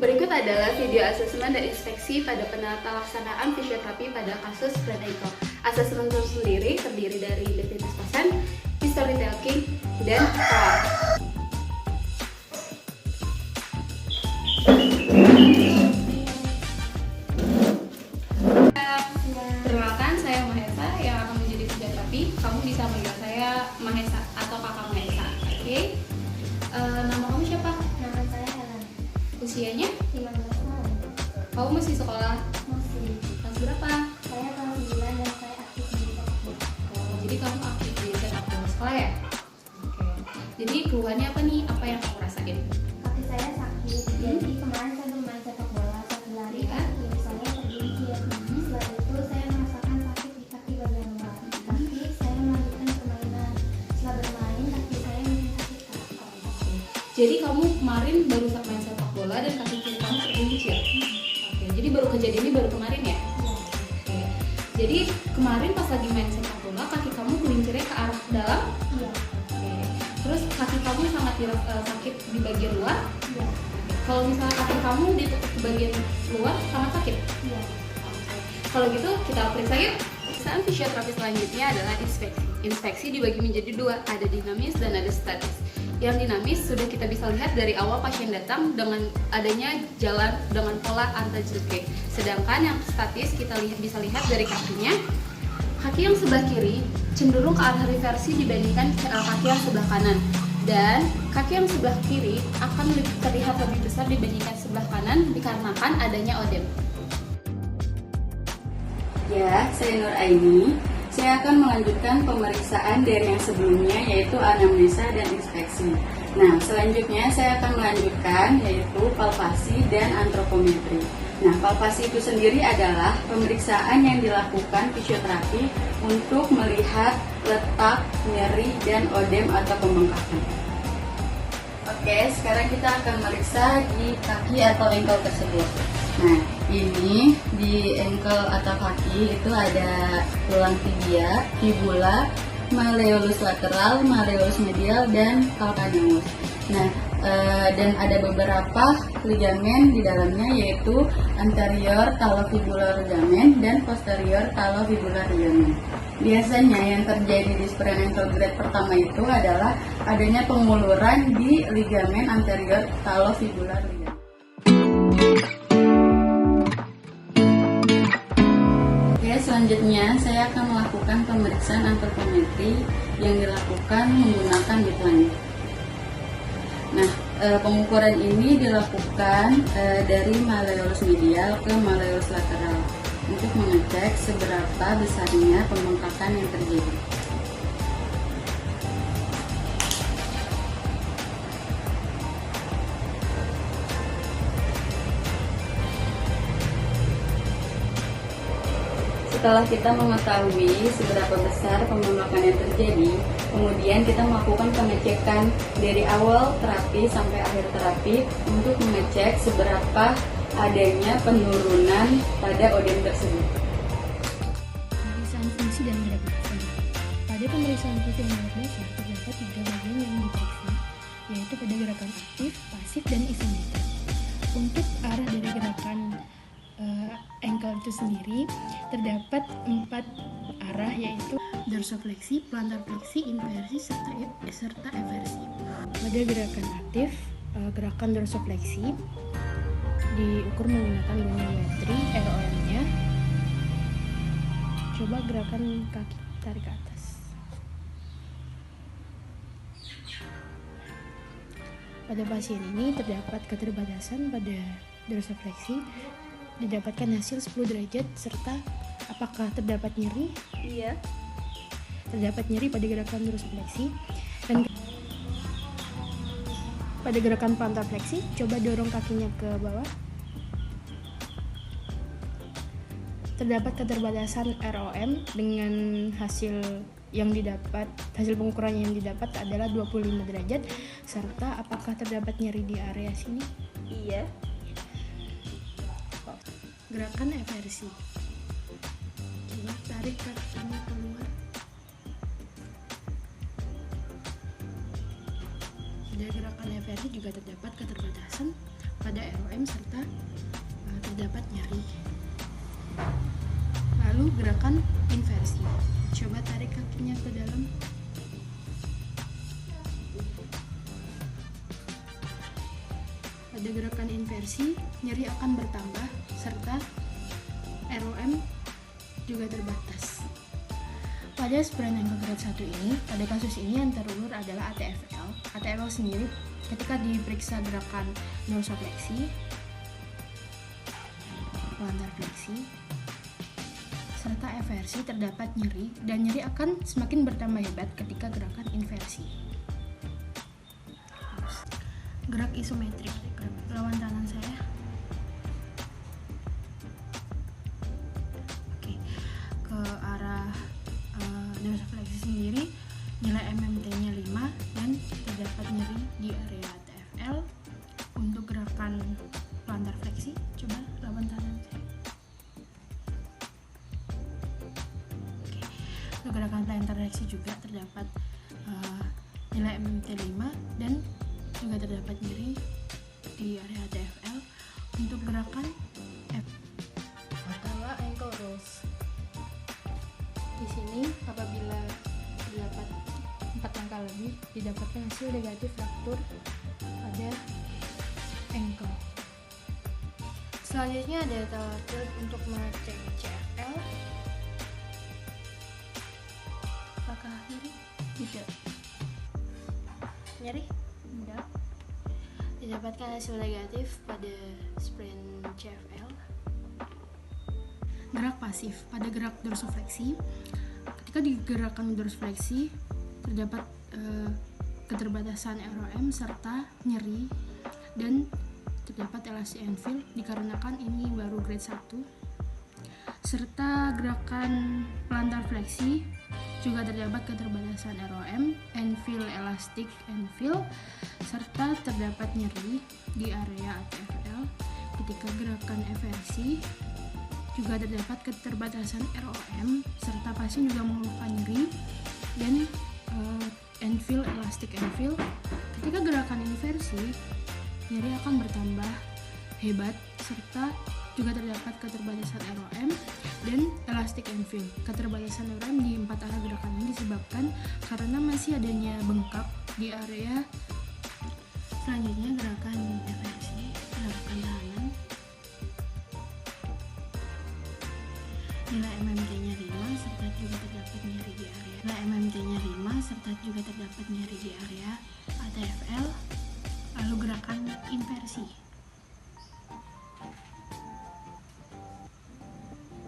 Berikut adalah video asesmen dan inspeksi pada penata laksanaan fisioterapi pada kasus sprain ankle. Asesmen itu sendiri terdiri dari identitas pasien, history taking, dan pola. Perkenalkan, saya Mahesa yang akan menjadi fisioterapi. Kamu bisa manggil saya Mahesa atau Kakak Mahesa. Oke? Nama kamu siapa? Nama saya Helen. Usianya? 15 tahun. Kamu masih sekolah? Masih. Kelas berapa? Saya kelas 9 dan saya aktif di sepak bola. Oh, jadi kamu aktif di sepak bola sekolah ya? Oke. Jadi keluhannya apa nih? Apa yang kamu rasain? Kaki saya sakit. Jadi kemarin saya bermain sepak bola, saya lari Iya. kaki saya tergelincir. Setelah itu saya merasakan sakit di kaki bagian luar. Tapi saya melanjutkan permainan. Setelah bermain kaki saya masih sakit. Jadi kamu kemarin baru main sepak bola dan kaki kiri kamu tergelincir. Oke. Jadi baru kejadian ini baru kemarin ya? Oke. Jadi kemarin pas lagi main sepak bola kaki kamu gelincirnya ke arah dalam. Iya. Oke. Terus kaki kamu sangat sakit di bagian luar. Iya. Kalau misalnya kaki kamu ditutup di bagian luar sangat sakit. Iya. Kalau gitu kita periksa yuk. Pemeriksaan fisioterapi selanjutnya adalah inspeksi. Inspeksi dibagi menjadi dua, ada dinamis dan ada statis. Yang dinamis sudah kita bisa lihat dari awal pasien datang dengan adanya jalan dengan pola antajluk. Sedangkan yang statis kita bisa lihat dari kakinya. Kaki yang sebelah kiri cenderung ke arah reversi dibandingkan kaki yang sebelah kanan. Dan kaki yang sebelah kiri akan terlihat lebih besar dibandingkan sebelah kanan dikarenakan adanya odem. Ya, saya Nur Aini. Saya akan melanjutkan pemeriksaan dari yang sebelumnya yaitu anamnesa dan inspeksi. Nah, selanjutnya saya akan melanjutkan yaitu palpasi dan antropometri. Nah, palpasi itu sendiri adalah pemeriksaan yang dilakukan fisioterapi untuk melihat letak, nyeri, dan odem atau pembengkakan. Oke, sekarang kita akan meriksa di kaki atau ankle tersebut. Nah, ini di ankle atau kaki itu ada tulang tibia, fibula, malleolus lateral, malleolus medial, dan calcaneus. Nah, dan ada beberapa ligamen di dalamnya yaitu anterior talofibular ligamen dan posterior talofibular ligamen. Biasanya yang terjadi di sprain ankle grade pertama itu adalah adanya penguluran di ligamen anterior talofibular ligamen. Selanjutnya saya akan melakukan pemeriksaan antropometri yang dilakukan menggunakan bitline. Nah, pengukuran ini dilakukan dari malleolus medial ke malleolus lateral untuk mengecek seberapa besarnya pembengkakan yang terjadi. Setelah kita mengetahui seberapa besar pembengkakan yang terjadi, kemudian kita melakukan pengecekan dari awal terapi sampai akhir terapi untuk mengecek seberapa adanya penurunan pada odem tersebut. Pemeriksaan fungsi dan gerak dasar. Pada pemeriksaan fungsi dan gerak dasar terdapat 3 bagian yang diperiksa, yaitu pada gerakan aktif, pasif, dan isometrik. Untuk arah dari gerakan ankle itu sendiri terdapat 4 arah, yaitu dorsofleksi, plantar fleksi, inversi, serta eversi. Pada gerakan aktif, gerakan dorsofleksi diukur menggunakan goniometri ROM-nya. Coba gerakan kaki tarik ke atas. Pada pasien ini terdapat keterbatasan pada dorsofleksi, didapatkan hasil 10 derajat, serta apakah terdapat nyeri? Iya. Terdapat nyeri pada gerakan dorsofleksi. Dan pada gerakan plantar fleksi, coba dorong kakinya ke bawah. Terdapat keterbatasan ROM dengan hasil yang didapat, hasil pengukuran yang didapat adalah 25 derajat, serta apakah terdapat nyeri di area sini? Iya. Gerakan eversi. Coba tarik kakinya keluar. Pada gerakan eversi juga terdapat keterbatasan pada ROM serta terdapat nyeri. Lalu gerakan inversi. Coba tarik kakinya ke dalam. Pada gerakan inversi, nyeri akan bertambah serta ROM juga terbatas. Pada sprain ankle grade 1 ini, pada kasus ini yang terulur adalah ATFL. ATFL sendiri ketika diperiksa gerakan dorsofleksi, plantar fleksi, serta eversi terdapat nyeri, dan nyeri akan semakin bertambah hebat ketika gerakan inversi. Gerak isometrik, lawan tangan saya. Oke, ke arah dorsofleksi sendiri, nilai MMT-nya 5 dan terdapat nyeri di area ATFL. Untuk gerakan plantar fleksi, coba lawan tangan saya. Oke, untuk gerakan plantar fleksi juga terdapat nilai MMT 5 dan juga terdapat nyeri di area ATFL. Untuk gerakan adalah ankle rolls. Di sini apabila terdapat 4 langkah lebih, didapatkan hasil negatif fraktur pada ankle. Selanjutnya ada alat untuk mengecek CFL. Apakah nyeri? Tidak. Nyeri? Tidak. Didapatkan hasil negatif pada sprain CFL. Gerak pasif. Pada gerak dorsofleksi, ketika digerakkan dorsofleksi terdapat keterbatasan ROM serta nyeri dan terdapat elastic anvil dikarenakan ini baru grade 1. Serta gerakan plantar fleksi juga terdapat keterbatasan ROM, anvil elastic anvil, serta terdapat nyeri di area ATFL. Ketika gerakan eversi juga terdapat keterbatasan ROM, serta pasien juga mengeluhkan nyeri dan anvil elastic anvil. Ketika gerakan inversi, nyeri akan bertambah hebat serta juga terdapat keterbatasan ROM dan elastic anvil. Keterbatasan ROM di 4 arah gerakan ini disebabkan karena masih adanya bengkak di area. Selanjutnya gerakan eversi, gerakan tahanan. Nilai MMT-nya 5 serta juga terdapat nyeri di area. Nilai MMT-nya 5 serta juga terdapat nyeri di area ATFL. Lalu gerakan inversi.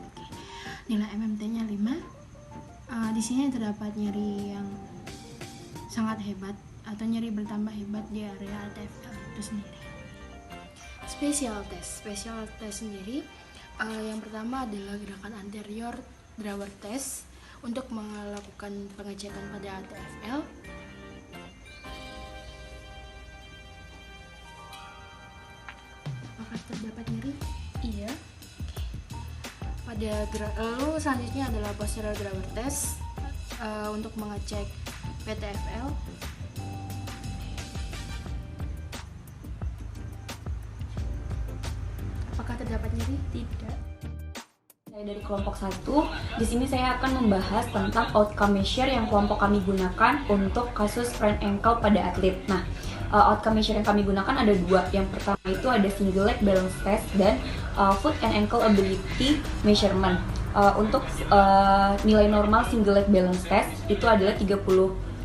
Oke. Nilai MMT-nya 5. Di sini terdapat nyeri yang sangat hebat atau nyeri bertambah hebat di area ATFL itu sendiri. Special test sendiri, yang pertama adalah gerakan anterior drawer test untuk melakukan pengecekan pada ATFL. Apakah terdapat nyeri? Iya. Lalu selanjutnya adalah posterior drawer test untuk mengecek PTFL. Apakah terdapat nyeri? Tidak. Saya dari kelompok 1. Di sini saya akan membahas tentang outcome measure yang kelompok kami gunakan untuk kasus sprain ankle pada atlet. Nah, outcome measure yang kami gunakan ada 2. Yang pertama itu ada single leg balance test dan foot and ankle ability measurement. Untuk nilai normal single leg balance test itu adalah 30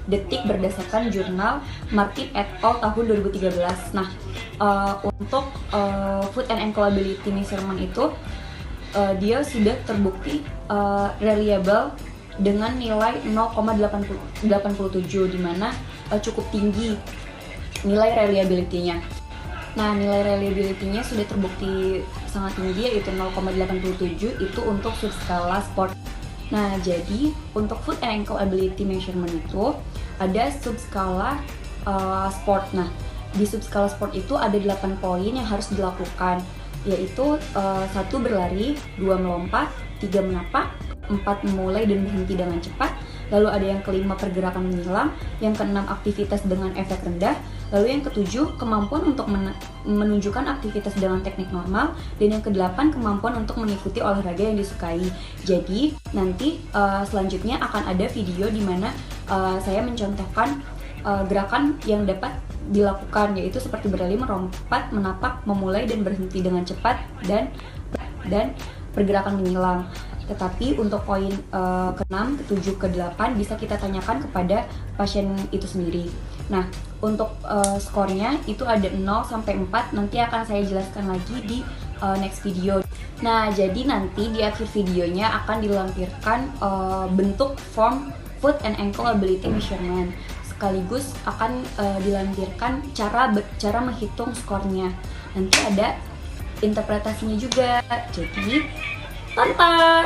detik berdasarkan jurnal Martin et al. Tahun 2013. Nah, untuk foot and ankle ability measurement itu dia sudah terbukti reliable dengan nilai 0,87 di mana cukup tinggi nilai reliability-nya. Nah, nilai reliability-nya sudah terbukti sangat tinggi yaitu 0,87 itu untuk subskala sport. Nah, jadi untuk foot and ankle ability measurement itu ada subskala sport. Nah, di subskala sport itu ada 8 poin yang harus dilakukan, yaitu 1 berlari, 2 melompat, 3 menapak, 4 memulai dan berhenti dengan cepat. Lalu ada yang kelima pergerakan menyelam, yang keenam aktivitas dengan efek rendah, Lalu yang ketujuh, kemampuan untuk menunjukkan aktivitas dengan teknik normal. Dan yang kedelapan, kemampuan untuk mengikuti olahraga yang disukai. Jadi nanti selanjutnya akan ada video di mana saya mencontohkan gerakan yang dapat dilakukan, yaitu seperti berlari, merompat, menapak, memulai dan berhenti dengan cepat, dan pergerakan menyilang. Tetapi untuk poin ke-6, ke-7, ke-8 bisa kita tanyakan kepada pasien itu sendiri. Nah, untuk skornya itu ada 0 sampai 4, nanti akan saya jelaskan lagi di next video. Nah, jadi nanti di akhir videonya akan dilampirkan bentuk form foot and ankle ability measurement. Sekaligus akan dilampirkan cara menghitung skornya. Nanti ada interpretasinya juga. Jadi, tonton!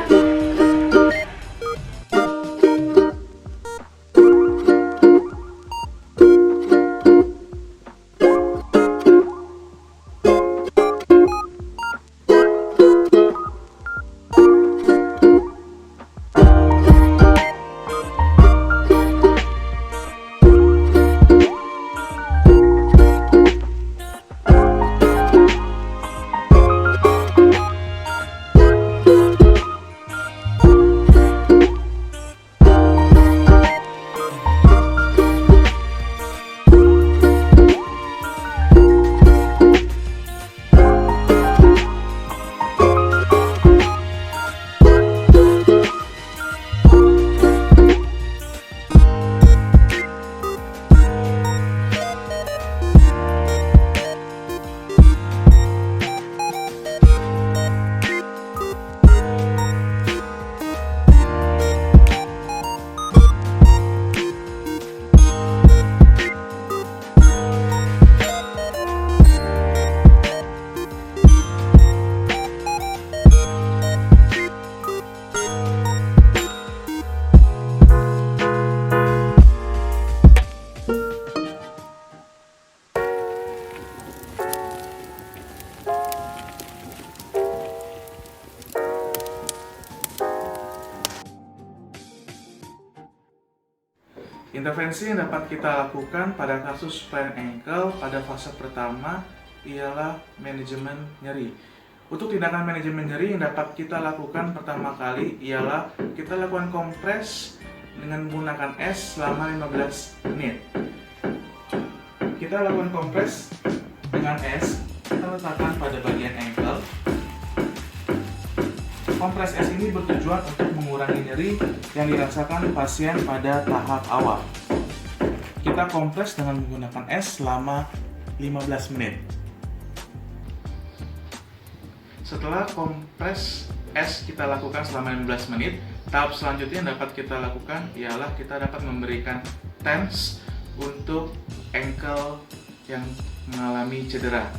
Intervensi yang dapat kita lakukan pada kasus sprain ankle pada fase pertama ialah manajemen nyeri. Untuk tindakan manajemen nyeri yang dapat kita lakukan pertama kali ialah kita lakukan kompres dengan menggunakan es selama 15 menit. Kita lakukan kompres dengan es, kita letakkan pada bagian ankle. Kompres es ini bertujuan untuk mengurangi nyeri yang dirasakan pasien pada tahap awal. Kita kompres dengan menggunakan es selama 15 menit. Setelah kompres es kita lakukan selama 15 menit, tahap selanjutnya yang dapat kita lakukan ialah kita dapat memberikan TENS untuk ankle yang mengalami cedera.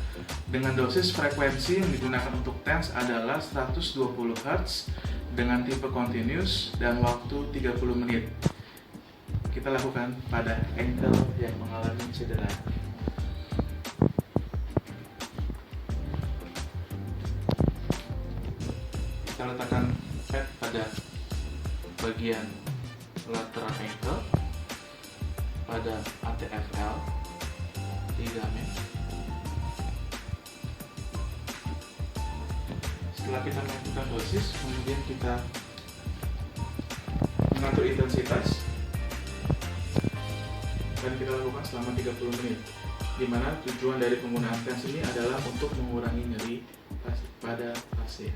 Dengan dosis frekuensi yang digunakan untuk TENS adalah 120 Hz dengan tipe continuous dan waktu 30 menit. Kita lakukan pada ankle yang mengalami cedera. Kita letakkan pad pada bagian lateral ankle, pada ATFL, ligamen. Setelah kita menentukan dosis, kemudian kita mengatur intensitas dan kita lakukan selama 30 menit, di mana tujuan dari penggunaan TENS ini adalah untuk mengurangi nyeri pada pasien.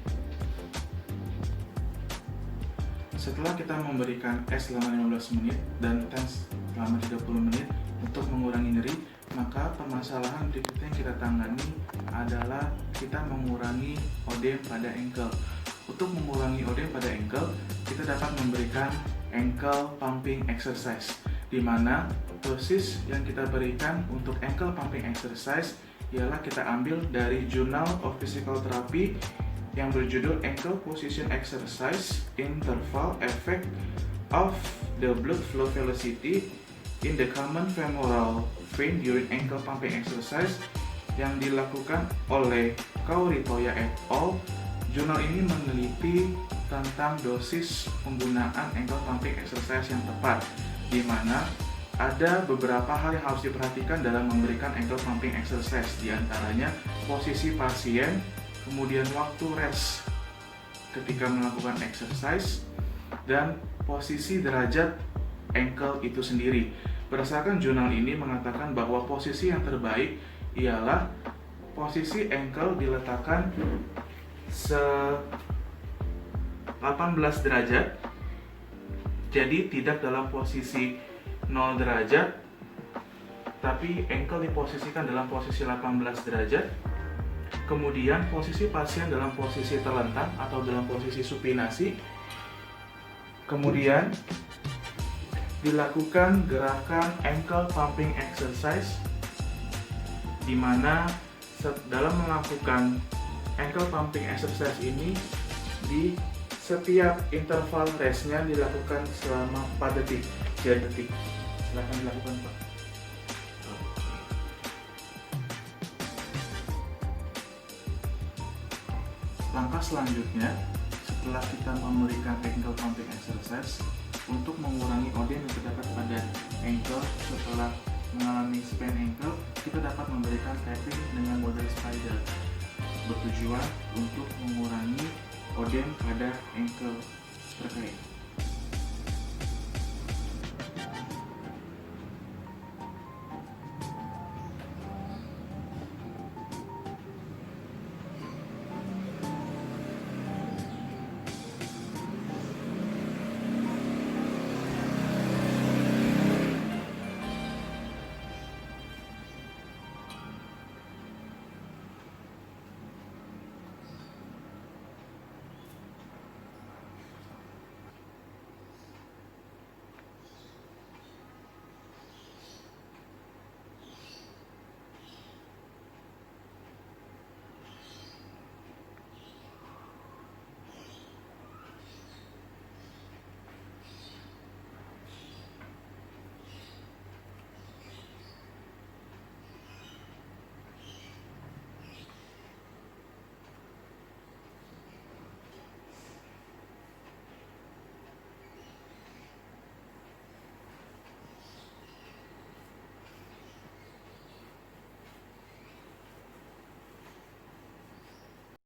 Setelah kita memberikan es selama 15 menit dan TENS selama 30 menit untuk mengurangi nyeri, maka permasalahan berikutnya yang kita tangani adalah kita mengurangi ödem pada ankle. Untuk mengurangi ödem pada ankle, kita dapat memberikan ankle pumping exercise, di mana dosis yang kita berikan untuk ankle pumping exercise ialah kita ambil dari Journal of Physical Therapy yang berjudul Ankle Position Exercise Interval Effect of the Blood Flow Velocity in the Common Femoral Vein during Ankle Pumping Exercise yang dilakukan oleh Kauritoya et al. Jurnal ini meneliti tentang dosis penggunaan ankle pumping exercise yang tepat, di mana ada beberapa hal yang harus diperhatikan dalam memberikan ankle pumping exercise, diantaranya posisi pasien, kemudian waktu rest ketika melakukan exercise, dan posisi derajat ankle itu sendiri. Berdasarkan jurnal ini mengatakan bahwa posisi yang terbaik ialah posisi ankle diletakkan 18 derajat, jadi tidak dalam posisi 0 derajat, tapi ankle diposisikan dalam posisi 18 derajat. Kemudian posisi pasien dalam posisi terlentang atau dalam posisi supinasi. Kemudian dilakukan gerakan ankle pumping exercise, di mana dalam melakukan ankle pumping exercise ini di setiap interval restnya dilakukan selama 4 detik. Silakan dilakukan, Pak. Langkah selanjutnya, setelah kita memberikan ankle pumping exercise, untuk mengurangi odem yang terdapat pada ankle setelah mengalami sprain ankle, kita dapat memberikan tapping dengan model spider, bertujuan untuk mengurangi odem pada ankle terkait.